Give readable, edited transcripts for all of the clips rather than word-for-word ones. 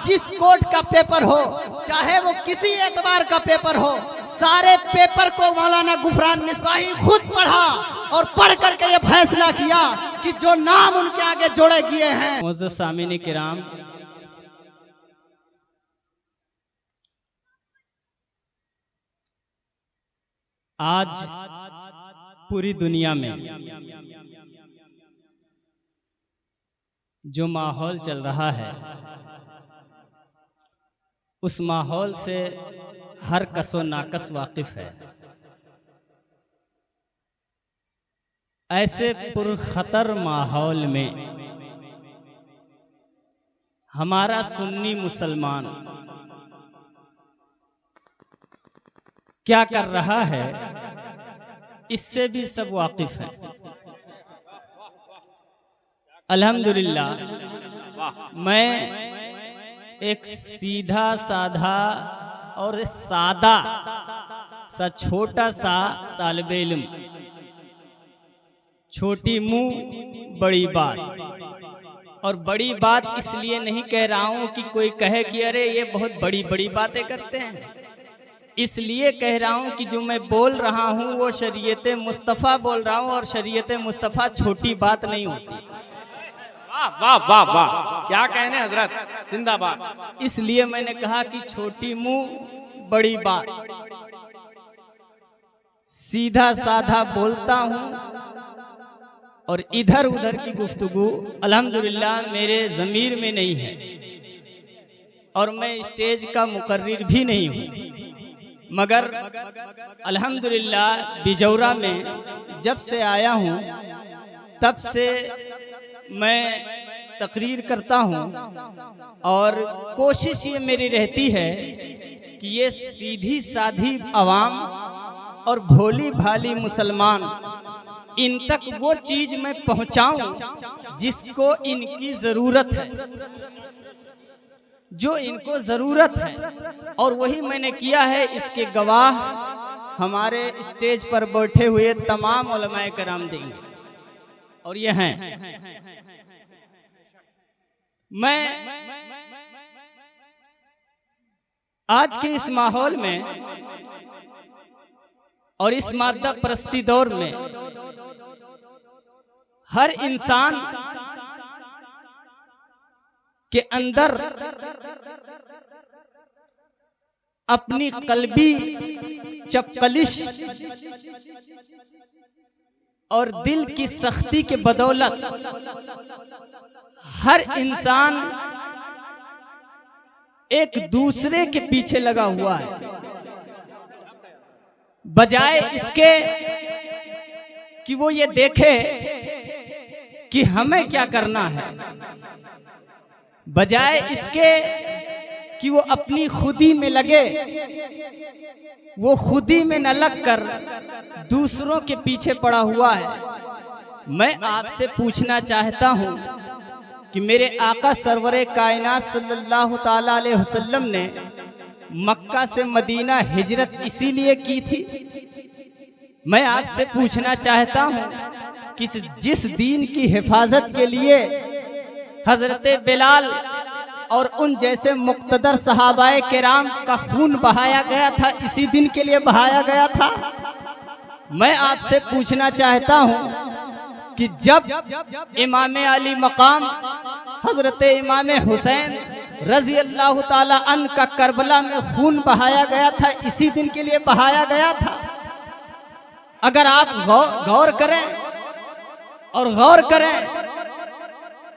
जिस कोर्ट का पेपर हो, चाहे वो किसी एतबार का पेपर हो, सारे पेपर को मौलाना गुफरान मिसबाही खुद पढ़ा और पढ़ करके ये फैसला किया कि जो नाम उनके आगे जोड़े गए हैं। मुअज़्ज़ज़ सामीन किराम, आज पूरी दुनिया में जो माहौल चल रहा है, उस माहौल से हर कसो नाकस वाकिफ है। ऐसे पुरखतर माहौल में हमारा सुन्नी मुसलमान क्या कर रहा है, इससे भी सब वाकिफ हैं। अल्हम्दुलिल्लाह, मैं एक सीधा साधा और सादा सा छोटा सा तालिबे इल्म, छोटी मुंह बड़ी बात। और बड़ी बात इसलिए नहीं कह रहा हूं कि कोई कहे कि अरे ये बहुत बड़ी बड़ी बातें करते हैं, इसलिए कह रहा हूं कि जो मैं बोल रहा हूं वो शरीयत मुस्तफ़ा बोल रहा हूं, और शरीयत मुस्तफ़ा छोटी बात नहीं होती। वाह वाह वाह वाह, क्या कहने हजरत, जिंदाबाद। इसलिए मैंने कहा कि छोटी मुंह बड़ी बात, सीधा साधा बोलता हूं और इधर उधर की गुफ्तगू अल्हम्दुलिल्लाह मेरे ज़मीर में नहीं है, और मैं स्टेज का मुकर्रिर भी नहीं हूं। मगर अल्हम्दुलिल्लाह बिजौरा में जब से आया हूं तब से मैं तकरीर करता हूं, और कोशिश ये मेरी रहती है कि ये सीधी साधी आवाम और भोली भाली मुसलमान, इन तक वो चीज मैं पहुंचाऊं जिसको इनकी जरूरत है, जो इनको जरूरत है, और वही मैंने किया है। इसके गवाह हमारे स्टेज पर बैठे हुए तमाम उलमाए कराम देंगे, और ये हैं। मैं आज के इस माहौल में और इस मादा परस्ती दौर में हर इंसान के अंदर अपनी कल्बी चपकलिश और दिल की सख्ती के बदौलत हर इंसान एक दूसरे के पीछे लगा हुआ है, बजाय इसके कि वो ये देखे कि हमें क्या करना है, बजाय इसके कि वो अपनी खुदी में लगे, वो खुदी में न लगकर दूसरों के पीछे पड़ा हुआ है। मैं आपसे पूछना चाहता हूं कि मेरे आका सरवरे कायनात सल्लल्लाहु ताला अलैहि वसल्लम ने मक्का से मदीना हिजरत इसीलिए की थी। मैं आपसे पूछना चाहता हूं कि जिस दीन की हिफाजत के लिए हजरत बिलाल और उन जैसे मुक्तदर सहाबाए किराम का खून बहाया गया था, इसी दिन के लिए बहाया गया था। मैं आपसे पूछना चाहता हूं कि जब इमाम अली मकाम हजरत इमाम हुसैन रजी अल्लाह ताला अन का करबला में खून बहाया गया था, इसी दिन के लिए बहाया गया था। अगर आप गौर करें और गौर करें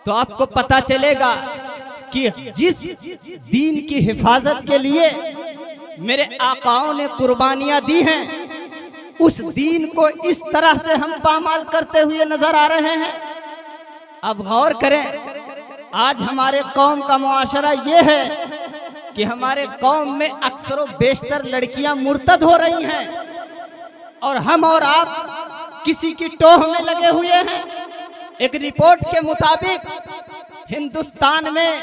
तो आपको पता चलेगा कि जिस दीन की हिफाजत के लिए मेरे आकाओं ने कुर्बानियां दी हैं, उस दीन को इस तरह से हम पामाल करते हुए नजर आ रहे हैं। अब गौर करें, आज हमारे कौम का मुआशरा ये है कि हमारे कौम में अक्सर बेशतर लड़कियां मुर्तद हो रही हैं, और हम और आप किसी की टोह में लगे हुए हैं। एक रिपोर्ट के मुताबिक हिंदुस्तान में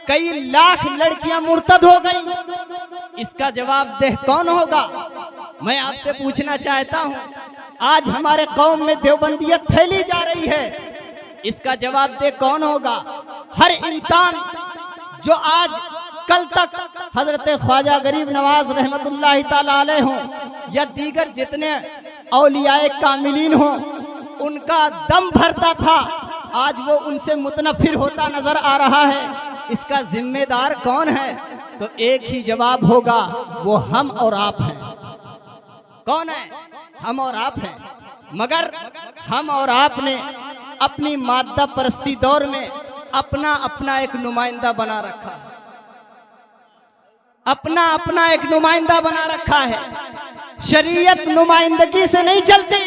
कई लाख लड़कियां मुर्तद हो गई। इसका जवाबदेह कौन होगा? मैं आपसे पूछना चाहता हूं, आज हमारे कौम में देवबंदियत फैली जा रही है, इसका जवाबदेह कौन होगा? हर इंसान जो आज कल तक हजरत ख्वाजा गरीब नवाज रहमतुल्लाह ताला अलैह हों या दीगर जितने औलियाए कामिलीन हों, उनका दम भरता था, आज वो उनसे मुतनफिर होता नजर आ रहा है। इसका जिम्मेदार कौन है? तो एक ही जवाब होगा, वो हम और आप हैं। कौन है? हम और आप हैं। मगर हम और आपने अपनी मादा परस्ती दौर में अपना अपना एक नुमाइंदा बना रखा है, अपना अपना एक नुमाइंदा बना रखा है। शरीयत नुमाइंदगी से नहीं चलती,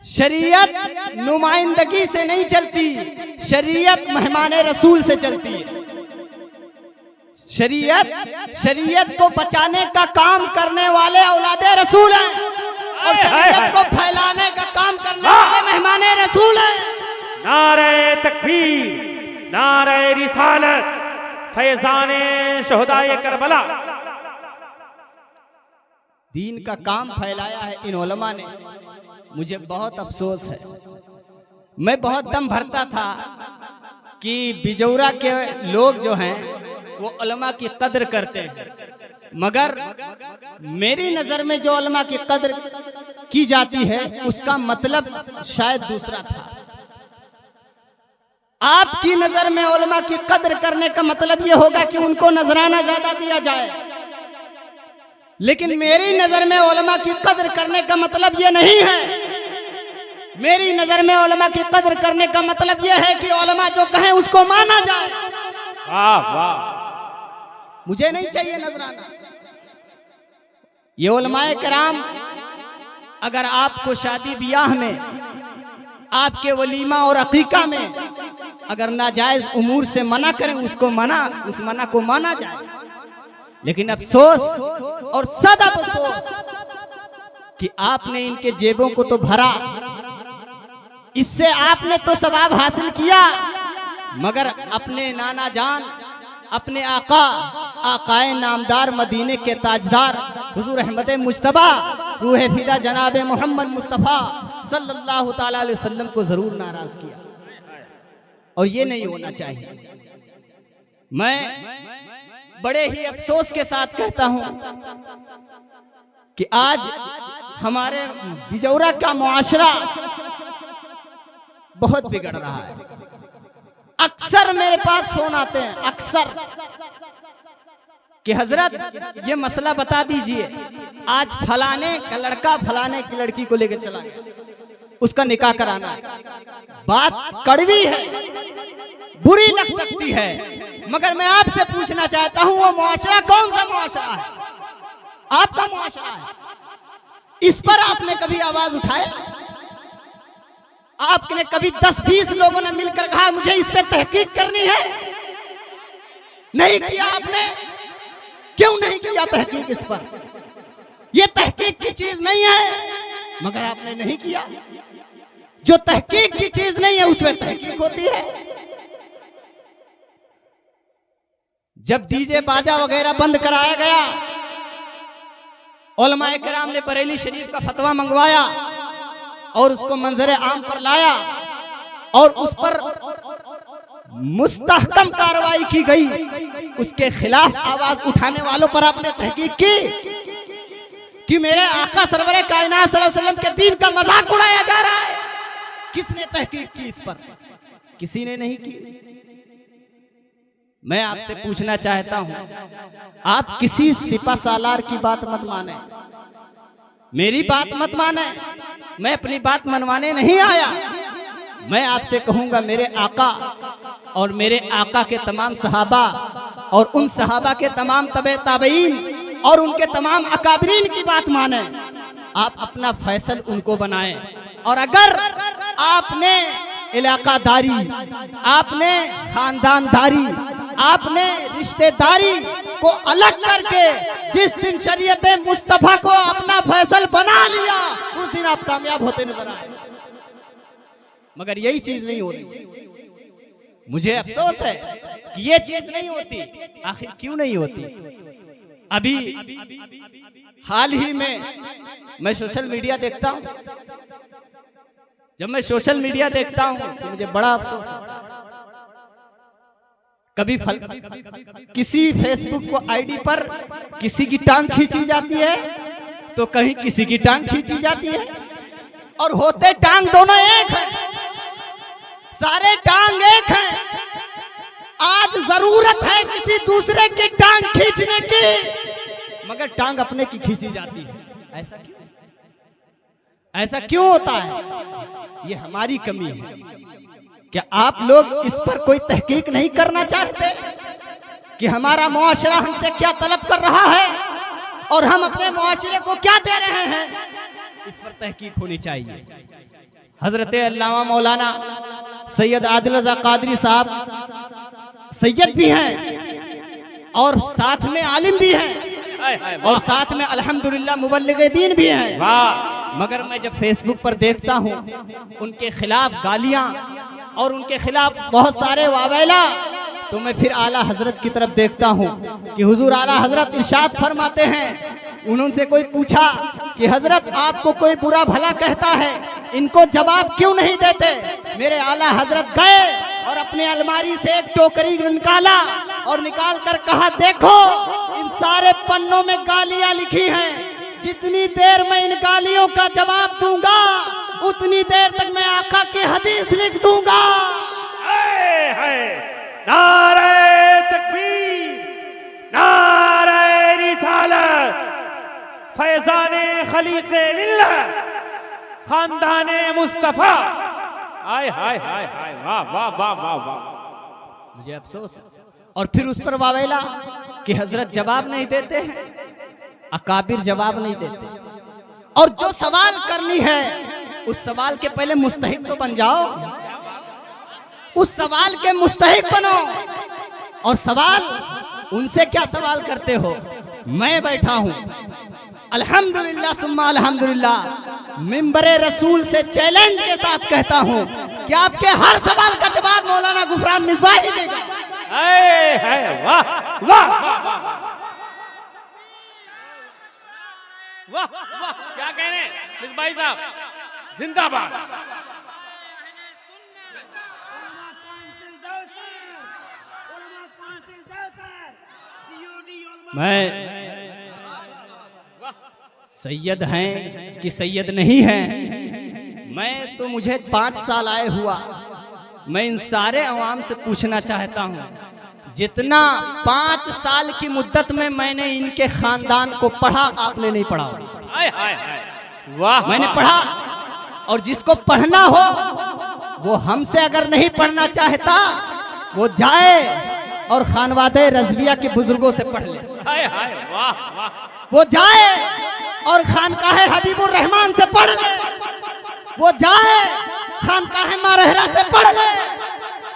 शरीयत नुमाइंदगी से नहीं चलती, शरीयत मेहमाने रसूल से चलती है। शरीयत को बचाने का काम करने वाले औलादे रसूल हैं और शरीयत को फैलाने का काम करने वाले मेहमाने रसूल हैं। नारे तकबीर, नारे रिसालत, फैजाने शोहदाए करबला। दीन का काम फैलाया है इन उलमा ने। मुझे बहुत अफसोस है, मैं बहुत दम भरता था कि बिजौरा के लोग जो हैं वो उलमा की कद्र करते हैं, मगर मेरी नजर में जो उलमा की कद्र की जाती है उसका मतलब शायद दूसरा था। आपकी नजर में उलमा की कद्र करने का मतलब यह होगा कि उनको नजराना ज्यादा दिया जाए, लेकिन मेरी नजर में उलमा की कद्र करने का मतलब यह नहीं है। मेरी नजर में उलमा की कद्र करने का मतलब यह है कि उलमा जो कहें उसको माना जाए। वाह वाह, मुझे नहीं चाहिए नजराना। ये उलमाए कराम अगर आपको शादी ब्याह में, आपके वलीमा और अकीका में अगर नाजायज उमूर से मना करें, उस मना को माना जाए। लेकिन अफसोस और सद अफसोस कि आपने इनके जेबों को तो भरा, इससे आपने तो सवाब हासिल किया, मगर अपने नाना जान, अपने आकाए नामदार मदीने के ताजदार हुजूर अहमद मुज्तबा रूह फिदा जनाब मोहम्मद मुस्तफ़ा सल्लल्लाहु ताला अलैहि वसल्लम को जरूर नाराज किया, और ये नहीं होना चाहिए। मैं बड़े ही अफसोस के साथ कहता हूं कि आज हमारे बिजौरा का मुआशरा बहुत बिगड़ रहा है। अक्सर मेरे पास फोन आते हैं, अक्सर, कि हजरत ये मसला बता दीजिए, आज फलाने का लड़का फलाने की लड़की को लेकर चला गया, उसका निकाह कराना है। बात कड़वी है, बुरी लग सकती है, मगर मैं आपसे पूछना चाहता हूं वो मुआशरा कौन सा मुआशरा है? आपका मुआशरा है। इस पर आपने कभी आवाज उठाया? आपने कभी 10-20 लोगों ने मिलकर कहा मुझे इस पर तहकीक करनी है? नहीं किया आपने। क्यों नहीं किया तहकीक इस पर? यह तहकीक की चीज नहीं है, मगर आपने नहीं किया। जो तहकीक की चीज नहीं है उसमें तहकीक होती है। जब डीजे बाजा वगैरह बंद कराया गया, उलमाए किराम ने बरेली शरीफ का फतवा मंगवाया और उसको मंजर आम पर लाया और उस पर मुस्तहकम कार्रवाई की गई। उसके खिलाफ आवाज उठाने वालों पर आपने तहकीक की कि मेरे आका सरवरे कायनात सल्लल्लाहु अलैहि वसल्लम के दीन का मजाक उड़ाया जा रहा है। किसने तहकीक की इस पर? किसी ने नहीं की। मैं आपसे पूछना चाहता हूं, आप किसी सिपा सालार की बात मत माने, मेरी बात मत माने। मैं अपनी बात मनवाने नहीं आया। मैं आपसे कहूंगा मेरे आका और मेरे आका के तमाम सहाबा और उन सहाबा के तमाम तबे ताबईन और उनके तमाम अकाबरीन की बात माने। आप अपना फैसल उनको बनाएं, और अगर आपने इलाकादारी, आपने खानदानदारी, आपने रिश्तेदारी को अलग करके जिस दिन शरीयत मुस्तफा को अपना फैसल बना लिया, उस दिन आप कामयाब होते नजर आए। मगर यही चीज नहीं हो रही। मुझे अफसोस है कि ये चीज नहीं होती। आखिर क्यों नहीं होती? अभी हाल ही में मैं सोशल मीडिया देखता हूं। जब मैं सोशल मीडिया देखता हूं तो मुझे बड़ा अफसोस है। कभी किसी फेसबुक को आईडी पर किसी की टांग खींची जाती है तो कहीं किसी की टांग खींची जाती है, और होते टांग दोनों एक हैं, सारे टांग एक हैं। आज जरूरत है किसी दूसरे की टांग खींचने की, मगर टांग अपने की खींची जाती है। ऐसा क्यों? ऐसा क्यों होता है? ये हमारी कमी है। क्या आप लोग इस पर कोई तहकीक नहीं करना चाहते कि हमारा मुआशरा हमसे क्या तलब कर रहा है और हम अपने मुआशरे को क्या दे रहे हैं? इस पर तहकीक होनी चाहिए। हजरत अल्लामा मौलाना सैयद आदिल रज़ा कादरी साहब सैयद भी हैं और साथ में आलिम भी हैं और साथ में अल्हम्दुलिल्लाह मुबल्लिग दीन भी हैं। मगर मैं जब फेसबुक पर देखता हूँ उनके खिलाफ गालियां और उनके खिलाफ बहुत सारे वावेला, तो मैं फिर आला हजरत की तरफ देखता हूँ कि हुजूर आला हजरत इरशाद फरमाते हैं। उन्होंने कोई पूछा कि हजरत आपको कोई बुरा भला कहता है, इनको जवाब क्यों नहीं देते? मेरे आला हजरत गए और अपने अलमारी से एक टोकरी निकाला और निकाल कर कहा, देखो इन सारे पन्नों में गालियां लिखी हैं, जितनी देर मैं इन गालियों का जवाब दूंगा उतनी देर तक मैं आका की हदीस लिख दूंगा। नारे तकबीर, नारे रिसालत, फैज़ाने खलीक़े मिल्लत, खानदाने मुस्तफा। हाय हाय हाय हाय, वाह वाह वाह वाह वाह। मुझे अफसोस है। और फिर उस पर वावेला कि हजरत जवाब नहीं देते हैं, अकाबिर जवाब नहीं देते। और जो सवाल करनी है उस सवाल के पहले मुस्तहिक तो बन जाओ, उस सवाल के मुस्तहिक बनो। और सवाल उनसे क्या सवाल करते हो? मैं बैठा हूं अल्हम्दुलिल्लाह सुम्मा अल्हम्दुलिल्लाह मिंबरे रसूल से चैलेंज के साथ कहता हूं कि आपके हर सवाल का जवाब मौलाना गुफरान मिसबाही देगा। वाह वाह वाह वाह, क्या कहने मिसबाही साहब, जिंदाबाद। मैं सैयद हैं कि सैयद नहीं हैं, मैं तो मुझे 5 साल आए हुआ। मैं इन सारे अवाम से पूछना चाहता हूँ, जितना 5 साल की मुद्दत में मैंने इनके खानदान को पढ़ा, आपने नहीं पढ़ा। वाह, मैंने पढ़ा। और जिसको पढ़ना हो वो हमसे अगर नहीं पढ़ना चाहता वो जाए और खानवादे रज़विया के बुजुर्गों से पढ़ ले। वाह वाह, वो जाए और खानकाहे हबीबुर रहमान से पढ़ ले, वो जाए खानकाहे मारहरा से पढ़ ले,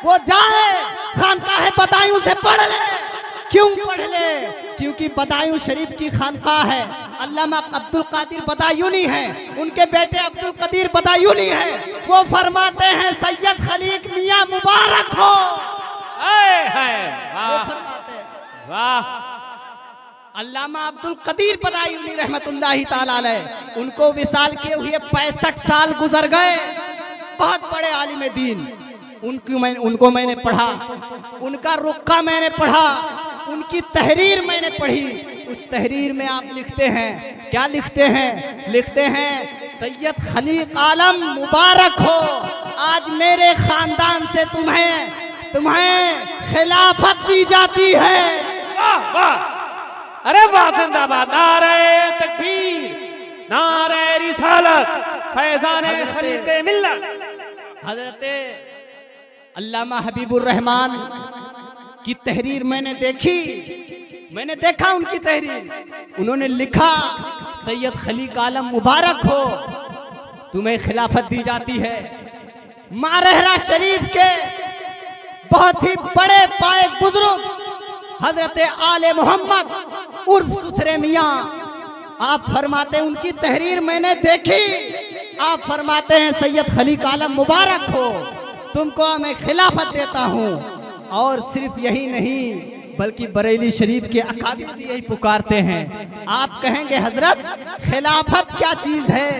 वो जाए खानकाहे बदायूं से पढ़ ले। क्यों पढ़ ले? क्योंकि बदायूं शरीफ की खानकाह है, अल्लामा अब्दुल कादिर बदायूनी है, उनके बेटे अब्दुल कदीर बदायूनी है। वो फरमाते हैं सैयद खलीक मियां मुबारक हो। वो फरमाते हैं वाह। अल्लामा अब्दुल कदीर बदायूनी रहमतुल्लाहि ताला अलैह, उनको विसाल किए हुए 65 साल गुजर गए। बहुत बड़े आलिम दीन, उनको मैंने पढ़ा, उनका रुक्का मैंने पढ़ा, उनकी तहरीर मैंने पढ़ी। उस तहरीर में आप लिखते हैं, क्या लिखते हैं? लिखते हैं सैयद खलीक आलम मुबारक हो, आज मेरे खानदान से तुम्हें खिलाफत दी जाती है। वाह वाह, अरे वाह, जिंदाबाद। नारे तकबीर, नारे रिसालत, फैज़ाने खलीक़े मिल्लत। हजरत अल्लामा हबीबुर रहमान की तहरीर मैंने देखा उनकी तहरीर। उन्होंने लिखा सैयद खलीक आलम मुबारक हो, तुम्हें खिलाफत दी जाती है। मारहरा शरीफ के बहुत ही बड़े पाए बुजुर्ग हजरत आले मोहम्मद उर्फ सुथरे मियाँ, आप फरमाते हैं, उनकी तहरीर मैंने देखी। आप फरमाते हैं सैयद खलीक आलम मुबारक हो, तुमको मैं खिलाफत देता हूँ। और सिर्फ यही नहीं बल्कि बरेली शरीफ के अकाबिर भी यही पुकारते हैं। आप कहेंगे हजरत खिलाफत क्या चीज़ है?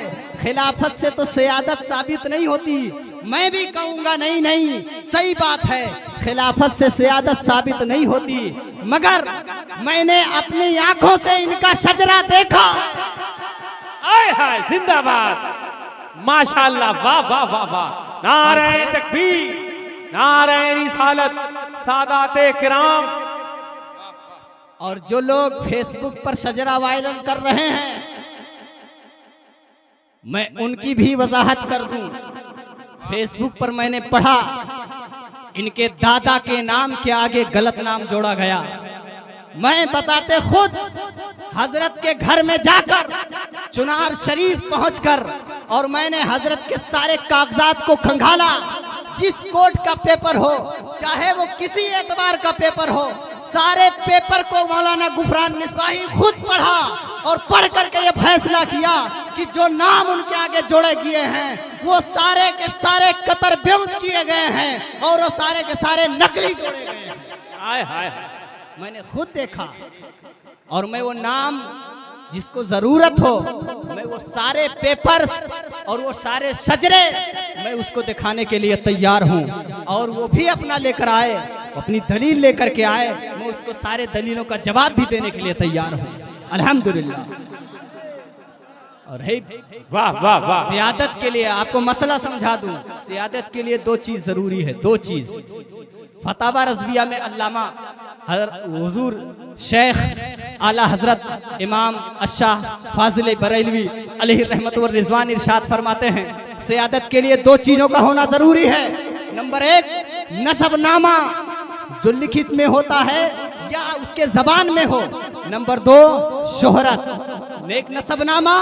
खिलाफत से तो सियादत साबित नहीं होती, मैं भी कहूंगा नहीं नहीं, सही बात है, खिलाफत से सियादत साबित नहीं होती, मगर मैंने अपनी आंखों से इनका शजरा देखा। आय हाय जिंदाबाद, माशाल्लाह, वाह वाह वाह वाह, नारे तकबीर, नारे रिसालत, सादाते किराम। और जो लोग फेसबुक पर शजरा वायरल कर रहे हैं, मैं उनकी भी वजाहत कर दूं। फेसबुक पर मैंने पढ़ा, इनके दादा के नाम के आगे गलत नाम जोड़ा गया। मैं बताते खुद हजरत के घर में जाकर चुनार शरीफ पहुंचकर, और मैंने हजरत के सारे कागजात को खंगाला। जिस कोर्ट का पेपर हो, चाहे वो किसी एतबार का पेपर हो, सारे पेपर को मौलाना गुफरान मिसबाही खुद पढ़ा और पढ़ करके ये फैसला किया कि जो नाम उनके आगे जोड़े गए हैं वो सारे के सारे कतर बेउत किए गए हैं और वो सारे के सारे नकली जोड़े गए हैं। आय हाय, मैंने खुद देखा, और मैं वो नाम जिसको जरूरत हो, मैं वो सारे पेपर्स और वो सारे शजरे मैं उसको दिखाने के लिए तैयार हूं। और वो भी अपना लेकर आए, अपनी दलील लेकर के आए, मैं उसको सारे दलीलों का जवाब भी देने के लिए तैयार हूं। अल्हम्दुलिल्लाह। और है वाह वाह वाह, सियादत के लिए आपको मसला समझा दूं, सियादत के लिए दो चीज जरूरी है, दो चीज। फतावा रज़विया में अल्लामा हुजूर शेख आला हजरत इमाम अशाह फाजिल बरेलवी अलैहि रहमत व रिजवान इरशाद फरमाते हैं, सियादत के लिए दो चीजों का होना जरूरी है। नंबर एक, नसबनामा जो लिखित में होता है या उसके जबान में हो। नंबर दो, शोहरत। एक नसबनामा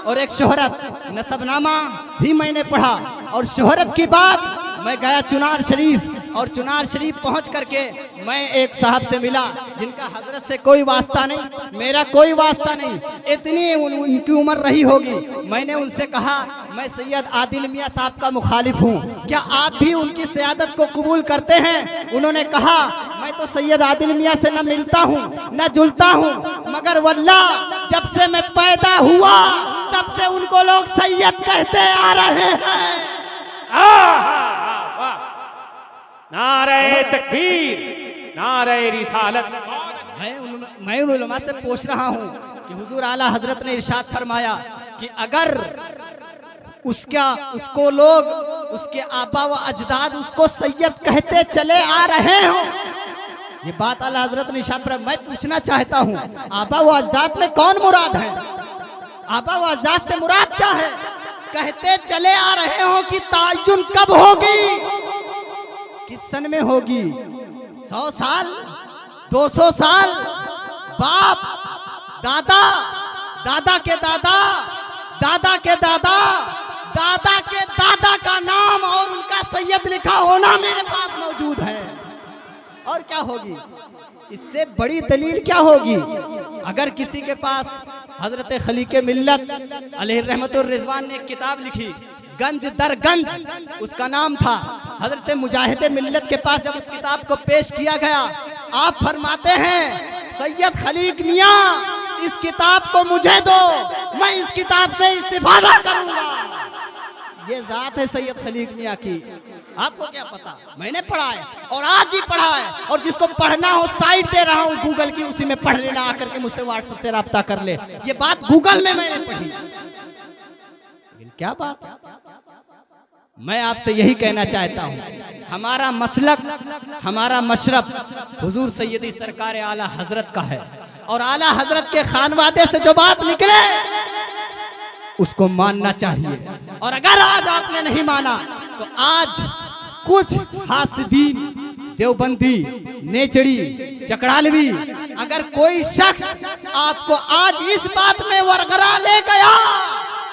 और एक शोहरत। नसबनामा भी मैंने पढ़ा, और शोहरत की बात मैं गया चुनार शरीफ, और चुनार शरीफ पहुंच करके मैं एक साहब से मिला जिनका हजरत से कोई वास्ता नहीं, मेरा कोई वास्ता नहीं, इतनी उनकी उम्र रही होगी। मैंने उनसे कहा, मैं सैयद आदिल मियाँ साहब का मुखालिफ हूँ, क्या आप भी उनकी सियादत को कबूल करते हैं? उन्होंने कहा, मैं तो सैयद आदिल मियाँ से न मिलता हूँ न जुलता हूँ, मगर वल्लाह जब से मैं पैदा हुआ तब से उनको लोग सैयद कहते आ रहे हैं। नारे तकबीर, नारे रिसालत। मैं उन उलमा से पूछ रहा हूँ कि हुजूर आला हजरत ने इरशाद फरमाया कि अगर उसको लोग, उसके आबा व अजदाद उसको सैयद कहते चले आ रहे हो, ये बात आला हजरत ने इरशाद फरमाया। मैं पूछना चाहता हूँ, आबा व अजदाद में कौन मुराद है? आबा व अजदाद से मुराद क्या है? कहते चले आ रहे हो कि तायुन कब होगी, किस सन में होगी? 100 साल, 200 साल? बाप दादा, दादा के दादा, दादा के दादा, दादा के दादा का नाम और उनका सैयद लिखा होना मेरे पास मौजूद है। और क्या होगी? इससे बड़ी दलील क्या होगी? अगर किसी के पास हजरत खलीके मिल्लत अलैहि रहमतुर रिजवान ने एक किताब लिखी, गंज दर गंज उसका नाम था, हजरत मुजाहिद मिल्लत के पास जब उस किताब को पेश किया गया, आप फरमाते हैं, सैयद खलीक मियाँ इस किताब को मुझे दो, मैं इस किताब से इस्तिफादा करूंगा। ये जात है सैयद खलीक मियाँ की। आपको क्या पता? मैंने पढ़ा है और आज ही पढ़ा है, और जिसको पढ़ना हो साइट दे रहा हूँ गूगल की, उसी में पढ़ लेना, आकर के मुझसे व्हाट्सएप से राब्ता कर ले। ये बात गूगल में मैंने पढ़ी। लेकिन क्या बात, मैं आपसे यही कहना चाहता हूँ, हमारा मसलक, हमारा मशरब हुजूर सैयदी सरकार आला हजरत का है, और आला हजरत के खानवादे से जो बात निकले उसको मानना चाहिए। और अगर आज आपने नहीं माना तो आज कुछ हासिदीन, देवबंदी, नेचड़ी, चकड़ालवी, अगर कोई शख्स आपको आज इस बात में वरगरा ले गया,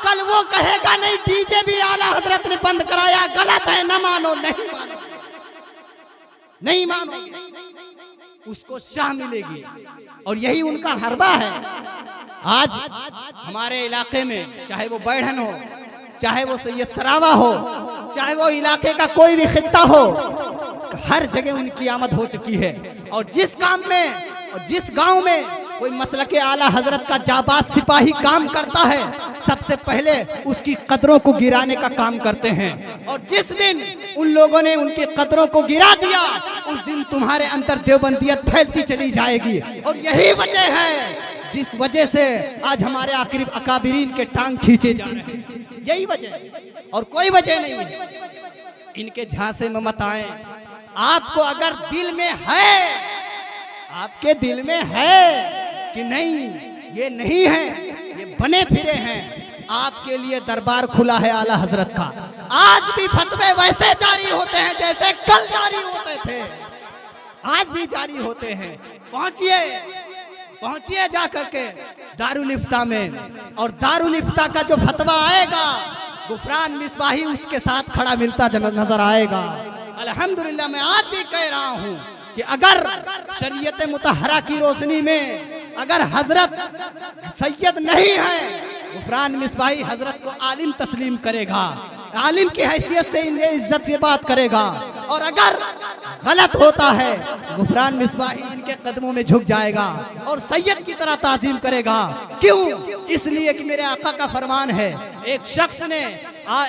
कल वो कहेगा नहीं डीजे भी आला हजरत ने बंद कराया, गलत है, न मानो, नहीं मानो, नहीं मानो, उसको शाह मिलेगी। और यही उनका हरबा है। आज हमारे इलाके में चाहे वो बैठन हो, चाहे वो सैयद सरावा हो, चाहे वो इलाके का कोई भी खित्ता हो, हर जगह उनकी आमद हो चुकी है। और जिस काम में और जिस गांव में कोई मसलके आला हजरत का जाबाज सिपाही काम करता है, सबसे पहले उसकी कदरों को गिराने का काम करते हैं। और जिस दिन उन लोगों ने उनकी कदरों को गिरा दिया, उस दिन तुम्हारे अंदर देवबंदियत फैलती चली जाएगी। और यही वजह है जिस वजह से आज हमारे अकाबिरीन के टांग खींचे जा रहे हैं। यही वजह है और कोई वजह नहीं है। इनके झांसे में मत आए। आपको अगर दिल में है, आपके दिल में है कि नहीं ये नहीं है, ये बने फिरे हैं, आपके लिए दरबार खुला है आला हजरत का। आज भी फतवे वैसे जारी होते हैं जैसे कल जारी होते थे, आज भी जारी होते हैं। पहुंचिए, पहुंचिए जा करके दारुल इफ्ता में, और दारुल इफ्ता का जो फतवा आएगा गुफरान मिसबाही उसके साथ खड़ा मिलता नजर आएगा। अल्हम्दुलिल्लाह मैं आज भी कह रहा हूं कि अगर शरीयत मुतहरा की रोशनी में अगर हजरत सैयद नहीं है, गुफरान मिसबाही हजरत को आलिम तस्लीम करेगा, आलिम की हैसियत से इनके इज्जत की बात करेगा। और अगर गलत होता है गुफरान मिसबाही इनके कदमों में झुक जाएगा और सैयद की तरह ताजीम करेगा। क्यों? इसलिए कि मेरे आका का फरमान है, एक शख्स ने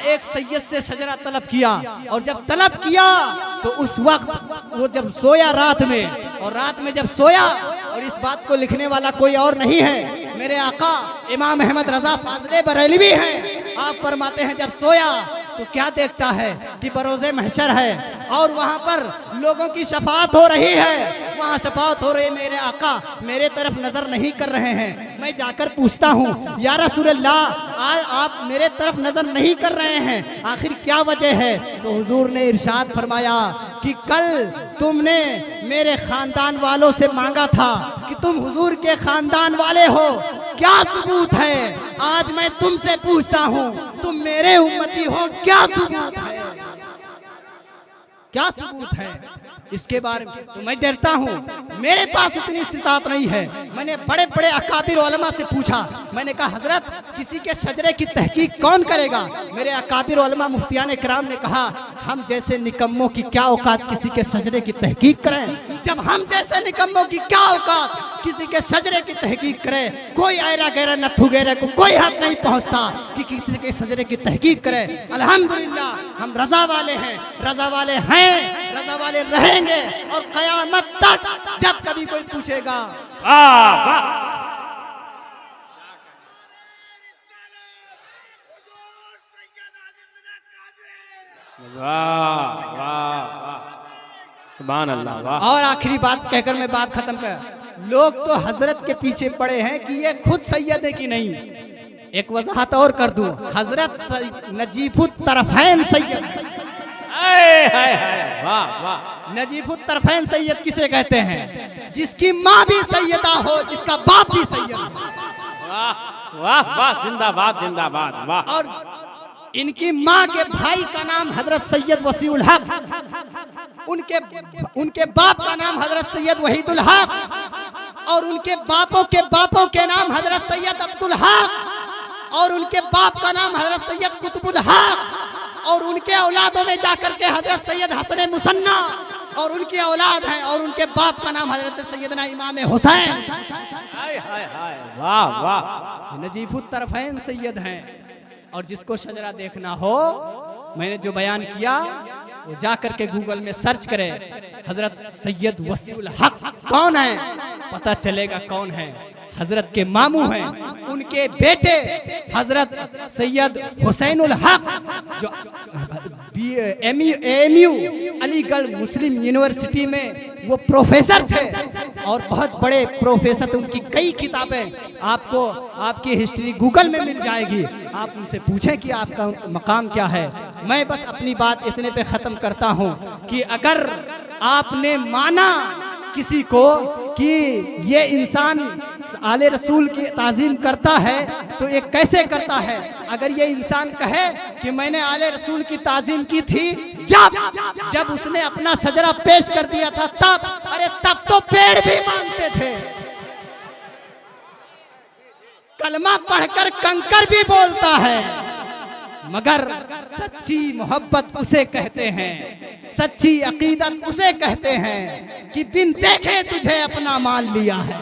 एक सैयद से शजरा तलब किया, और जब तलब किया तो उस वक्त वो जब सोया रात में, और रात में जब सोया, और इस बात को लिखने वाला कोई और नहीं है, मेरे आका इमाम अहमद रजा फाजले बरेलवी हैं। आप फरमाते हैं जब सोया तो क्या देखता है कि बरोज़े महशर है और वहाँ पर लोगों की शफाअत हो रही है, वहाँ शफाअत हो रही है। मेरे आका मेरे तरफ नजर नहीं कर रहे हैं। मैं जाकर पूछता हूँ या रसूलल्लाह, आज आप मेरे तरफ नजर नहीं कर रहे हैं, आखिर क्या वजह है? तो हुजूर ने इरशाद फरमाया कि कल तुमने मेरे खानदान वालों से मांगा था कि तुम हुजूर के खानदान वाले हो, क्या सबूत है? आज मैं तुमसे पूछता हूँ, तुम मेरे उम्मती हो, क्या सबूत है? क्या सबूत है इसके बारे में? तो मैं डरता हूँ, मेरे पास इतनी इस्तिताअत नहीं है। मैंने बड़े बड़े अकाबिर उलमा से पूछा, मैंने कहा हजरत किसी के शजरे की तहकीक कौन करेगा? मेरे अकाबिर उलमा मुफ्तियान इकराम ने कहा, हम जैसे निकम्मों की क्या औकात किसी के शजरे की तहकीक करें? जब हम जैसे निकम्मों की क्या औकात किसी के शजरे की तहकीक करें? कोई ऐरा गैरा नथु गैरा को कोई हक नहीं पहुंचता कि किसी के शजरे की तहकीक करे। अल्हम्दुलिल्लाह हम रजा वाले हैं, रजा वाले हैं, रजा वाले रहेंगे, और कयामत तक जब कभी कोई पूछेगा वाह वाह वाह वाह वाह, सुभान अल्लाह, वाह। और आखिरी बात कहकर मैं बात खत्म कर, लोग तो हजरत के पीछे पड़े हैं कि ये खुद सैयद है कि नहीं। एक वजाहत और कर दूं, हजरत नजीफुत तरफैन सैयद है। वाह वाह। नजीफुत तरफैन सैयद किसे कहते हैं? जिसकी माँ भी सैयदा हो, जिसका बाप भी सैयद हो। वाह वाह वाह, जिंदाबाद जिंदाबाद, वाह। और इनकी माँ के भाई का नाम हजरत सैयद वसीउल हक, उनके बाप का नाम हजरत सैयद वहीदुल हक, और उनके बापों के नाम हजरत सैयद अब्दुल हक, और उनके बाप का नाम हजरत सैयद कुतुबुल हक, और उनके औलादों में जाकर के हजरत सैयद हसन मुसन्ना, और उनकी औलाद हैं, और उनके बाप का नाम हजरत सैयदना इमाम हुसैन। वाह वाह, नजीफुत तरफैन सैयद हैं। और जिसको शजरा देखना हो, मैंने जो बयान किया वो जाकर के गूगल में सर्च करे, हजरत सैयद वसीउल हक कौन है, पता चलेगा कौन है। हजरत के मामू हैं, उनके बेटे हजरत सैयद हुसैनुल हक, जो AMU अलीगढ़ मुस्लिम यूनिवर्सिटी में वो प्रोफेसर थे, और बहुत बड़े प्रोफेसर थे। उनकी कई किताबें आपको आपकी हिस्ट्री गूगल में मिल जाएगी, आप उनसे पूछें कि आपका मकाम क्या है। मैं बस अपनी बात इतने पे ख़त्म करता हूँ कि अगर आपने माना किसी को कि ये इंसान आले रसूल की ताज़ीम करता है, तो ये कैसे करता है? अगर ये इंसान कहे कि मैंने आले रसूल की ताज़ीम की थी जब उसने अपना शजरा पेश कर दिया था, तब, अरे तब तो पेड़ भी मानते थे। कलमा पढ़कर कंकर भी बोलता है, मगर सच्ची मोहब्बत उसे कहते हैं, सच्ची अकीदत उसे कहते हैं कि बिन देखे तुझे अपना मान लिया है,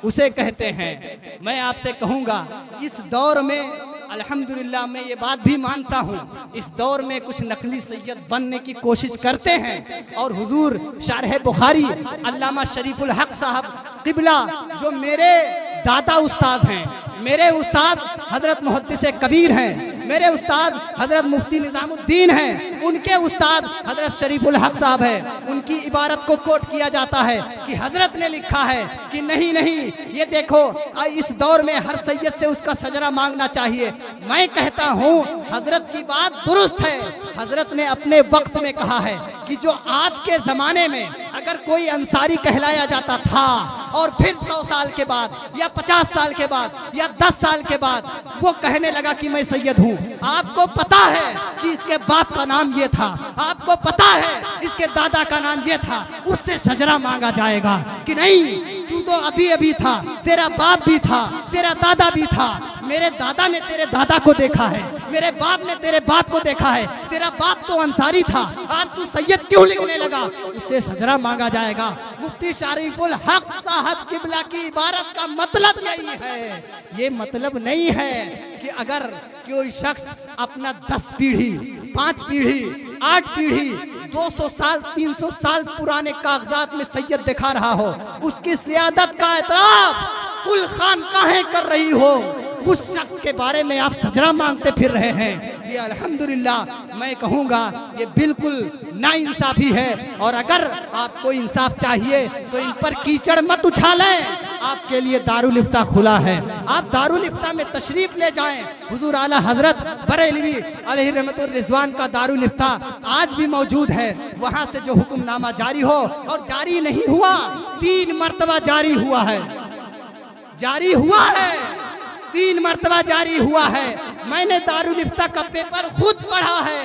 उसे कहते हैं। मैं आपसे कहूंगा इस दौर में अल्हम्दुलिल्लाह मैं ये बात भी मानता हूँ, इस दौर में कुछ नकली सैयद बनने की कोशिश करते हैं। और हुजूर शारह बुखारी अल्लामा शरीफुल हक साहब किबला जो मेरे दादा उस्ताद हैं, मेरे उस्ताद हजरत मुहद्दिस कबीर हैं, मेरे उस्ताद हजरत मुफ्ती निजामुद्दीन हैं, उनके उस्ताद हजरत शरीफुल हक साहब हैं। उनकी इबारत को कोट किया जाता है कि हजरत ने लिखा है कि नहीं नहीं, ये देखो इस दौर में हर सैयद से उसका सजरा मांगना चाहिए। मैं कहता हूँ हजरत की बात दुरुस्त है। हजरत ने अपने वक्त में कहा है कि जो आपके ज़माने में अगर कोई अंसारी कहलाया जाता था और फिर 100 साल के बाद या 50 साल के बाद या 10 साल के बाद वो कहने लगा कि मैं सैयद हूँ, आपको पता है कि इसके बाप का नाम ये था, आपको पता है इसके दादा का नाम ये था, उससे सजरा मांगा जाएगा कि नहीं तू तो अभी अभी था, तेरा बाप भी था, तेरा दादा भी था, मेरे दादा ने तेरे दादा को देखा है, मेरे बाप ने तेरे बाप को देखा है, तेरा बाप तो अंसारी था, आज तू सैयद क्यों लिखने लगा, उससे सजरा मांगा जाएगा। मुफ्ती शरीफुल हक साहब किबला की इबारत का मतलब यही है। ये मतलब नहीं है कि अगर कोई शख्स अपना 10 पीढ़ी, 5 पीढ़ी, 8 पीढ़ी, 200 साल, 300 साल पुराने कागजात में सैयद दिखा रहा हो, उसकी सियादत का एतराफ कुल खानकाहें कर रही हो, उस शख्स के बारे में आप सजरा मांगते फिर रहे हैं। ये अल्हम्दुलिल्लाह मैं कहूँगा ये बिल्कुल नाइंसाफी है। और अगर आपको इंसाफ चाहिए तो इन पर कीचड़ मत उछालें। आपके लिए दारुल इफ्ता खुला है, आप दारुल इफ्ता में तशरीफ ले जाएं। हुजूर आला हजरत बरेलवी अलैहि रहमतुर रिजवान का दारुल इफ्ता आज भी मौजूद है। वहाँ से जो हुक्मनामा जारी हो, और जारी नहीं हुआ, 3 मरतबा जारी हुआ है, जारी हुआ है, 3 मरतबा जारी हुआ है। मैंने दारुल इफ्ता का पेपर खुद पढ़ा है,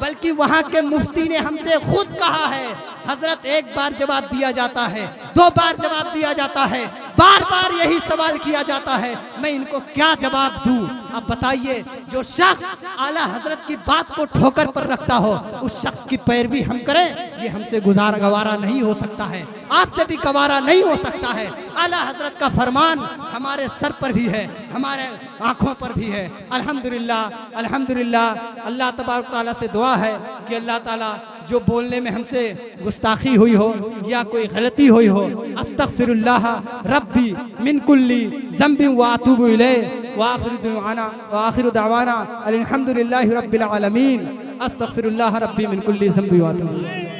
बल्कि वहाँ के मुफ्ती ने हमसे खुद कहा है हजरत एक बार जवाब दिया जाता है, 2 बार जवाब दिया जाता है, बार बार यही सवाल किया जाता है, मैं इनको क्या जवाब दूं। अब बताइए, जो शख्स आला हजरत की बात को ठोकर पर रखता हो, उस शख्स की पैरवी हम करें, ये हमसे गवारा नहीं हो सकता है, आपसे भी गवारा नहीं हो सकता है। आला हजरत का फरमान हमारे सर पर भी है, हमारे आँखों पर भी है। अल्हम्दुलिल्लाह अल्हम्दुलिल्लाह। अल्लाह तबारक तआला से दुआ है कि अल्लाह ताला जो बोलने में हमसे गुस्ताखी हुई हो या कोई गलती हुई हो, अस्तगफिरुल्लाह रब्बी मिन कुल्ली ज़ंबि व अतूबु इलैह व आखिरु दअवाना अल्हम्दुलिल्लाहि रब्बिल आलमीन। अस्तगफिरुल्लाह रब्बी मिन कुल्ली ज़ंबि व अतूबु इलैह।